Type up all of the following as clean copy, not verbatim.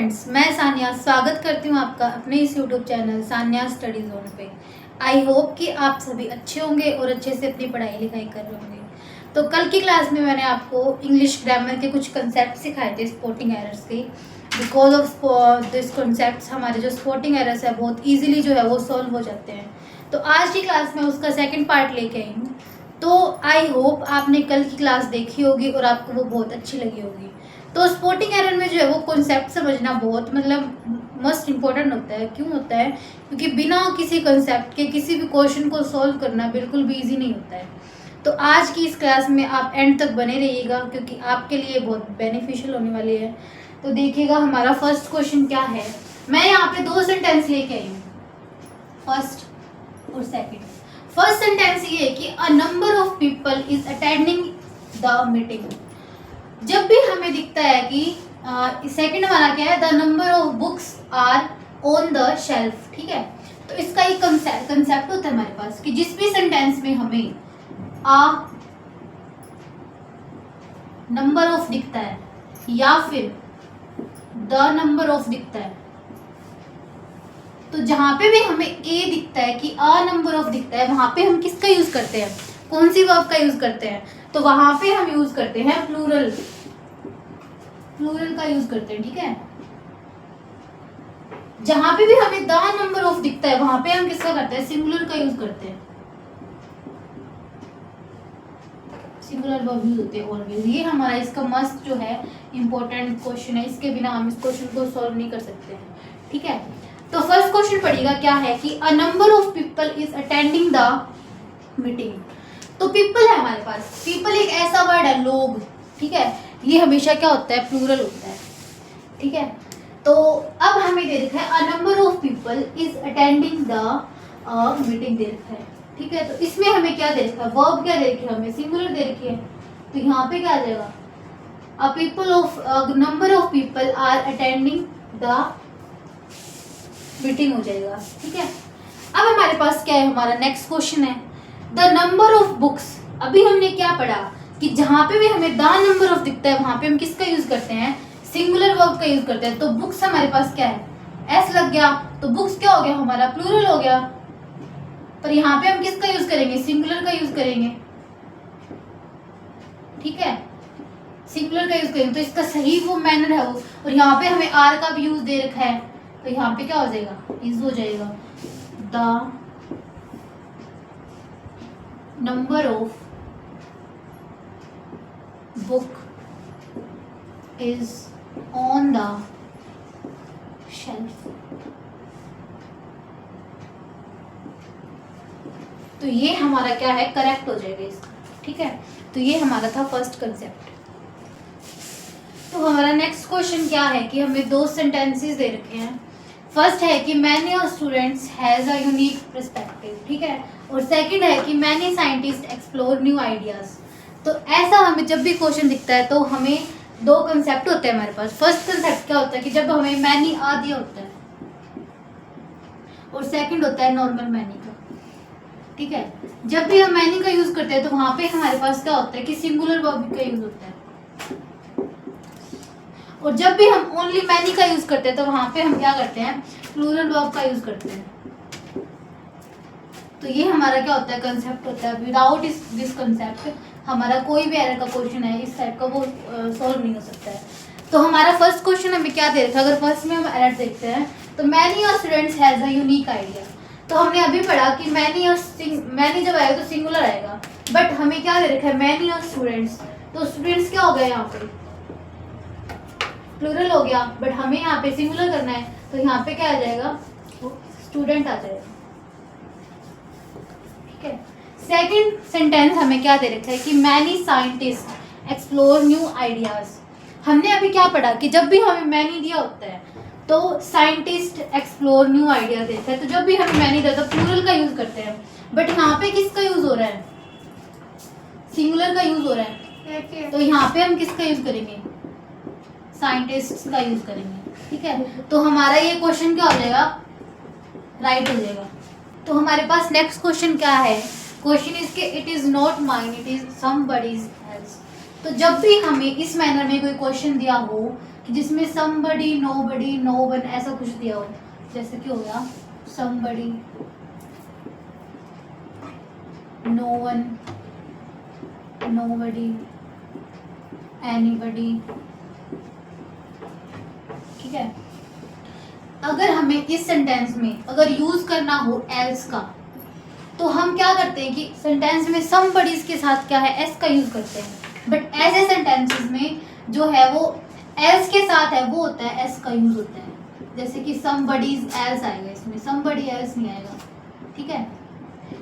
Friends, मैं सान्या स्वागत करती हूँ आपका अपने इस YouTube channel Sanya study zone पे। आई होप कि आप सभी अच्छे होंगे और अच्छे से अपनी पढ़ाई लिखाई कर रहे होंगे। तो कल की क्लास में मैंने आपको इंग्लिश ग्रामर के कुछ कंसेप्ट सिखाए थे स्पोर्टिंग एरर्स के। बिकॉज ऑफ दिस कंसेप्ट हमारे जो स्पोर्टिंग एरर्स है बहुत ईजिली जो है वो सॉल्व हो जाते हैं। तो आज की क्लास में उसका सेकेंड पार्ट लेके आई हूँ। तो आई होप आपने कल की क्लास देखी होगी और आपको वो बहुत अच्छी लगी होगी। तो स्पोर्टिंग एरर में जो है वो कॉन्सेप्ट समझना बहुत मोस्ट इम्पोर्टेंट होता है। क्यों होता है? क्योंकि बिना किसी कॉन्सेप्ट के किसी भी क्वेश्चन को सॉल्व करना बिल्कुल भी इजी नहीं होता है। तो आज की इस क्लास में आप एंड तक बने रहिएगा क्योंकि आपके लिए बहुत बेनिफिशियल होने वाली है। तो देखिएगा हमारा फर्स्ट क्वेश्चन क्या है। मैं यहाँ पे दो सेंटेंस लेके आई हूँ, फर्स्ट और सेकेंड। फर्स्ट सेंटेंस ये है कि अ number of people is attending the meeting. जब भी हमें दिखता है कि सेकंड वाला क्या है, the number of books are on the shelf, ठीक है। तो इसका एक कंसेप्ट होता है हमारे पास कि जिस भी सेंटेंस में हमें आ नंबर ऑफ दिखता है या फिर द नंबर ऑफ दिखता है, तो जहां पे भी हमें ए दिखता है कि अ नंबर ऑफ दिखता है, वहां पे हम किसका यूज करते हैं, कौन सी वर्ब का यूज करते हैं? तो वहां पे हम यूज करते हैं प्लूरल का यूज करते हैं, ठीक है। जहां पे भी हमें द नंबर ऑफ दिखता है वहां पे हम किसका करते हैं, सिंगुलर का यूज करते हैं। सिंगुलर वर्ब यूज होते हैं ऑलवेज। ये हमारा इसका मस्ट जो है इंपॉर्टेंट क्वेश्चन है, इसके बिना हम इस क्वेश्चन को सॉल्व नहीं कर सकते हैं, ठीक है। तो फर्स्ट क्वेश्चन पढ़िएगा क्या है कि अ number of people is attending the meeting. तो पीपल है हमारे पास, पीपल एक ऐसा वर्ड है, लोग, ठीक है। ये हमेशा क्या होता है, प्लूरल होता है, ठीक है। तो अब हमें दे रखा है a number of people is attending the meeting दे रखा है, ठीक है। तो इसमें हमें क्या दे रखा है, वर्ब क्या दे रखी है, हमें सिंगुलर दे रखी है। तो यहाँ पे क्या आ जाएगा, a people of number of people are attending the meeting हो जाएगा, ठीक है। अब हमारे पास क्या है, हमारा नेक्स्ट क्वेश्चन है द नंबर ऑफ बुक्स। अभी हमने क्या पढ़ा कि जहां पे भी हमें द नंबर ऑफ दिखता है वहां पे हम किसका यूज करते हैं, सिंगुलर वर्ब का यूज करते हैं। तो बुक्स हमारे पास क्या है, एस लग गया, तो बुक्स क्या हो गया, हमारा प्लूरल हो गया। पर यहाँ पे हम किसका यूज करेंगे, सिंगुलर का यूज करेंगे, ठीक है। सिंगुलर का यूज करेंगे तो इसका सही वो मैनर है वो। और यहाँ पे हमें आर का भी यूज दे रखा है, तो यहाँ पे क्या हो जाएगा, इज हो जाएगा the number of book is on the shelf। तो ये हमारा क्या है, करेक्ट हो जाएगा इसका, ठीक है। तो ये हमारा था फर्स्ट कंसेप्ट। तो हमारा नेक्स्ट क्वेश्चन क्या है कि हमें दो सेंटेंसेस दे रखे हैं। फर्स्ट है कि many of students has a unique perspective, ठीक है। और सेकंड है कि many scientist explore new ideas. तो ऐसा हमें जब भी क्वेश्चन दिखता है तो हमें दो कंसेप्ट होते हैं हमारे पास। फर्स्ट कंसेप्ट क्या होता है कि जब हमें मैनी आ दिया होता है, और सेकंड होता है नॉर्मल मैनी का, ठीक है। जब भी हम मैनी का यूज करते हैं तो वहां पे हमारे पास क्या होता है कि सिंगुलर वर्ब का यूज होता है। और जब भी हम ओनली मैनी का यूज करते हैं तो वहां पे हम क्या करते हैं, प्लूरल वर्ब का यूज करते हैं। तो ये हमारा क्या होता है, कंसेप्ट होता है। विदाउट दिस कंसेप्ट हमारा कोई भी एरर का क्वेश्चन है इस टाइप का वो सॉल्व नहीं हो सकता है। तो हमारा फर्स्ट क्वेश्चन हमें क्या दे रखा है, अगर फर्स्ट में हम एरर देखते हैं तो मैनी और students has a unique idea. तो हमने अभी पढ़ा कि मैनी जब आएगा तो सिंगुलर आएगा, बट हमें क्या दे रखा है, मैनी और स्टूडेंट्स। तो स्टूडेंट्स क्या हो गया, यहाँ पे प्लूरल हो गया, बट हमें यहाँ पे सिंगुलर करना है, तो यहाँ पे क्या आ जाएगा, स्टूडेंट आ जाएगा, ठीक है। सेकेंड सेंटेंस हमें क्या दे रखा है कि many scientist explore new ideas. हमने अभी क्या पढ़ा कि जब भी हमें मैनी दिया होता है तो साइंटिस्ट एक्सप्लोर न्यू आइडियाज देता है। तो जब भी हमें मैनी देता है तो प्लूरल का यूज करते हैं, बट यहाँ पे किसका यूज हो रहा है, सिंगुलर का यूज हो रहा है। तो यहाँ पे हम किसका यूज करेंगे, साइंटिस्ट का यूज करेंगे, ठीक है। तो हमारा ये क्वेश्चन क्या हो जाएगा, राइट हो जाएगा। तो हमारे पास नेक्स्ट क्वेश्चन क्या है, क्वेश्चन इज के it is not mine it is somebody's else. तो जब भी हमें इस मैनर में कोई क्वेश्चन दिया हो कि जिसमें समबडी, नोबडी, नो वन ऐसा कुछ दिया हो, जैसे कि हो गया somebody, no one, nobody, anybody. ठीक है, अगर हमें इस सेंटेंस में अगर यूज करना हो एल्स का, तो हम क्या करते हैं कि सेंटेंस में समबडीज के साथ क्या है, एस का यूज करते हैं। बट ऐसे सेंटेंसेस में जो है वो एल्स के साथ है वो होता है एस का यूज होता है। जैसे कि समबडीज एल्स आएगा, इसमें समबडी एल्स नहीं आएगा। ठीक है,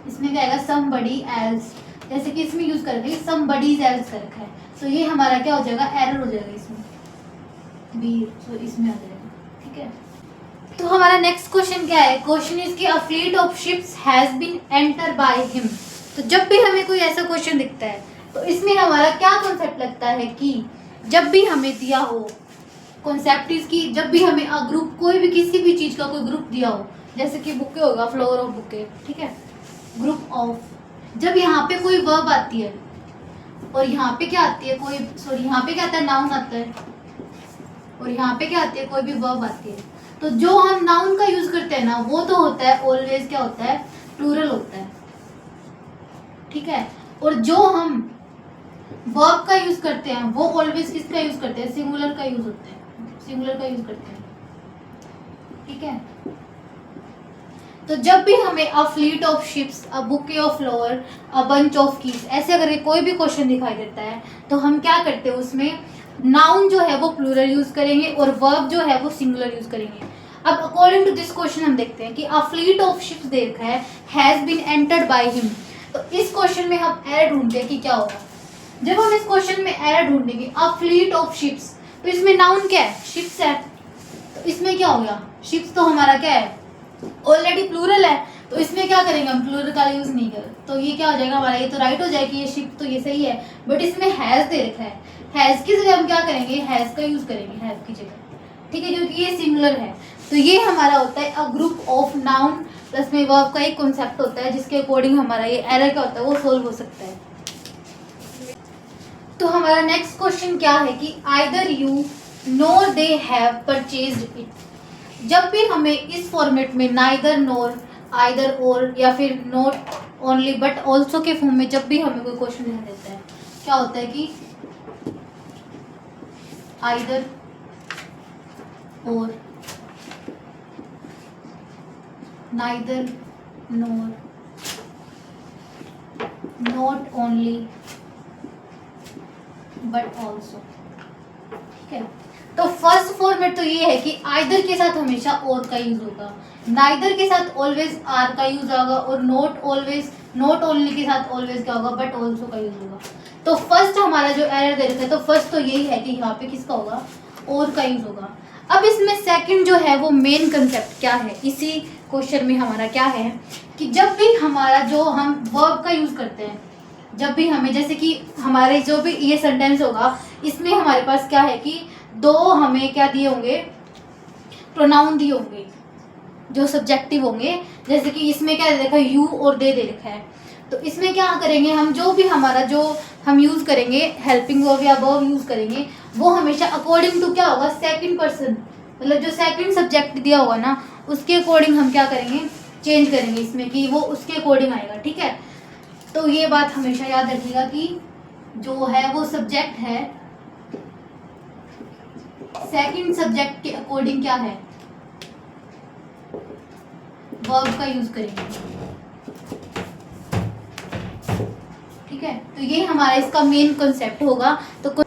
इसमें क्या आएगा, समबडी एल्स। जैसे कि इसमें यूज करके समबडीज एल्स कर रखा है, तो ये हमारा क्या हो जाएगा, एरर हो जाएगा इसमें बी, तो इसमें आ जाएगा। ठीक है, तो हमारा नेक्स्ट क्वेश्चन क्या है, क्वेश्चन इज कि a fleet of ships has been enter by him. तो जब भी हमें कोई ऐसा क्वेश्चन दिखता है तो इसमें हमारा क्या कॉन्सेप्ट लगता है कि जब भी हमें दिया हो, कॉन्सेप्ट इसकी जब भी हमें अ ग्रुप, कोई भी किसी भी चीज का कोई ग्रुप दिया हो, जैसे कि बुके होगा, फ्लोर ऑफ बुके। ठीक है, ग्रुप ऑफ, जब यहाँ पे कोई वर्ब आती है और यहाँ पे क्या आती है, कोई सॉरी यहाँ पे क्या आता है, नाउन आता है, और यहाँ पे क्या आती है, कोई भी वर्ब आती है, तो जो हम नाउन का यूज करते हैं ना वो तो होता है ऑलवेज क्या होता है, प्लूरल होता है। ठीक है, और जो हम वर्ब का यूज करते हैं वो ऑलवेज किसका यूज करते हैं, सिंगुलर का यूज होता है, सिंगुलर का यूज करते हैं। ठीक है, तो जब भी हमें अ fleet of ships, a bouquet of flower, a bunch of keys ऐसे करके कोई भी क्वेश्चन दिखाई देता है तो हम क्या करते हैं, उसमें नाउन जो है वो प्लूरल यूज करेंगे और वर्ब जो है वो सिंगुलर यूज करेंगे। अब अकॉर्डिंग टू दिस क्वेश्चन हम देखते हैं कि अ फ्लीट ऑफ शिप्स दे रखा है, has been entered by him. तो इस क्वेश्चन में हम एरर ढूंढते हैं कि क्या होगा। जब हम इस क्वेश्चन में एरर ढूंढेंगे अ फ्लीट ऑफ शिप्स, तो इसमें नाउन क्या है, शिप्स है, तो इसमें क्या हो गया, शिप्स तो हमारा क्या है, ऑलरेडी प्लूरल है, तो इसमें क्या करेंगे हम, प्लूरल का यूज नहीं कर, तो ये क्या हो जाएगा हमारा, ये तो राइट हो जाएगी, ये शिप तो ये सही है। बट इसमें हैज दे रखा है, हैज की जगह हम क्या करेंगे, हैज का यूज करेंगे, हैव की जगह। ठीक है, क्योंकि ये सिंगुलर है, तो ये हमारा होता है a group of noun plus में वर्ब का एक कॉन्सेप्ट होता है, जिसके अकॉर्डिंग हमारा ये एरर क्या होता है वो सोल्व हो सकता है। तो हमारा नेक्स्ट क्वेश्चन क्या है कि either you NOR they have purchased it. जब भी हमें इस फॉर्मेट में नाइदर, नोर, आइदर और या फिर नॉट ओनली बट ऑल्सो के फॉर्म में जब भी हमें कोई क्वेश्चन दिया देता है, क्या होता है कि आइदर और, neither, NOR, not only but also. ठीक है, तो फर्स्ट फॉर्मेट तो ये है कि आइदर के साथ हमेशा और का यूज होगा, नाइदर के साथ ऑलवेज आर का यूज होगा, और नॉट ऑलवेज, नॉट ओनली के साथ ऑलवेज क्या होगा, बट ऑल्सो का यूज होगा। तो फर्स्ट हमारा जो एरर दे रखा है, तो फर्स्ट तो यही है कि यहाँ पे किसका होगा, और का यूज होगा। अब इसमें सेकंड जो है वो मेन कंसेप्ट क्या है, इसी क्वेश्चन में हमारा क्या है कि जब भी हमारा जो हम वर्ब का यूज करते हैं, जब भी हमें, जैसे कि हमारे जो भी ये सेंटेंस होगा इसमें हमारे पास क्या है कि दो हमें क्या दिए होंगे, प्रोनाउन दिए होंगे जो सब्जेक्टिव होंगे। जैसे कि इसमें क्या दे रखा है, यू और दे रखा है, तो इसमें क्या करेंगे हम, जो भी हमारा जो हम यूज करेंगे हेल्पिंग वर्ब या वर्ब यूज करेंगे वो हमेशा अकॉर्डिंग टू क्या होगा, सेकंड पर्सन, मतलब जो सेकंड सब्जेक्ट दिया होगा ना उसके अकॉर्डिंग हम क्या करेंगे, चेंज करेंगे इसमें कि वो उसके अकॉर्डिंग आएगा। ठीक है, तो ये बात हमेशा याद रखिएगा कि जो है वो सब्जेक्ट है सेकंड सब्जेक्ट के अकॉर्डिंग क्या है, वर्ब का यूज करेंगे। ठीक है, तो ये हमारा इसका मेन कॉन्सेप्ट होगा। तो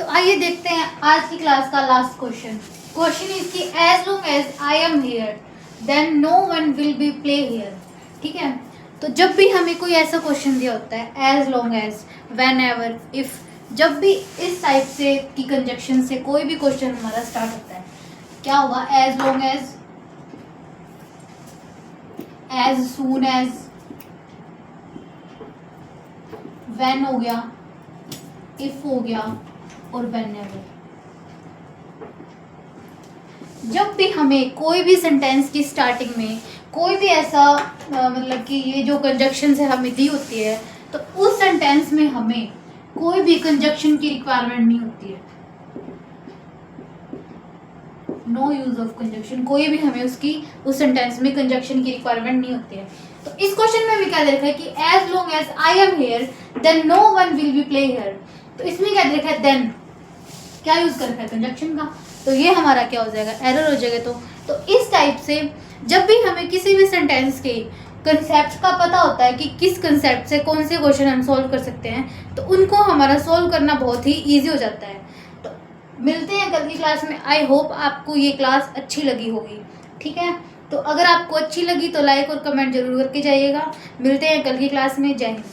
आइए देखते हैं आज की क्लास का लास्ट क्वेश्चन। क्वेश्चन इज कि as long as I am here then no one will be play here. ठीक है, तो जब भी हमें कोई ऐसा क्वेश्चन दिया होता है, as long as, whenever, if, जब भी इस टाइप से की कंजक्शन से कोई भी क्वेश्चन हमारा स्टार्ट होता है, क्या होगा, as long as soon as, when हो गया, इफ हो गया और व्हेनेवर। जब भी हमें कोई भी सेंटेंस की स्टार्टिंग में कोई भी ऐसा मतलब कि ये जो कंजक्शन है हमें दी होती है, तो उस सेंटेंस में हमें कोई भी कंजक्शन की रिक्वायरमेंट नहीं होती है। नो यूज़ ऑफ कंजक्शन, कोई भी हमें उसकी उस सेंटेंस में कंजक्शन की रिक्वायरमेंट नहीं होती है। तो इस क्वेश्चन में भी क्या दे रखा है कि as long as I am here then no one will be play here. तो इसमें क्या दे रखा है, देन क्या यूज़ कर रखा है, कंजक्शन का। तो ये हमारा क्या हो जाएगा, एरर हो जाएगा। तो इस टाइप से जब भी हमें किसी भी सेंटेंस के कंसेप्ट का पता होता है कि किस कंसेप्ट से कौन से क्वेश्चन हम सॉल्व कर सकते हैं, तो उनको हमारा सॉल्व करना बहुत ही ईजी हो जाता है। तो मिलते हैं कल की क्लास में। आई होप आपको ये क्लास अच्छी लगी होगी, ठीक है। तो अगर आपको अच्छी लगी तो लाइक और कमेंट जरूर करके जाइएगा। मिलते हैं कल की क्लास में। जय हिंद।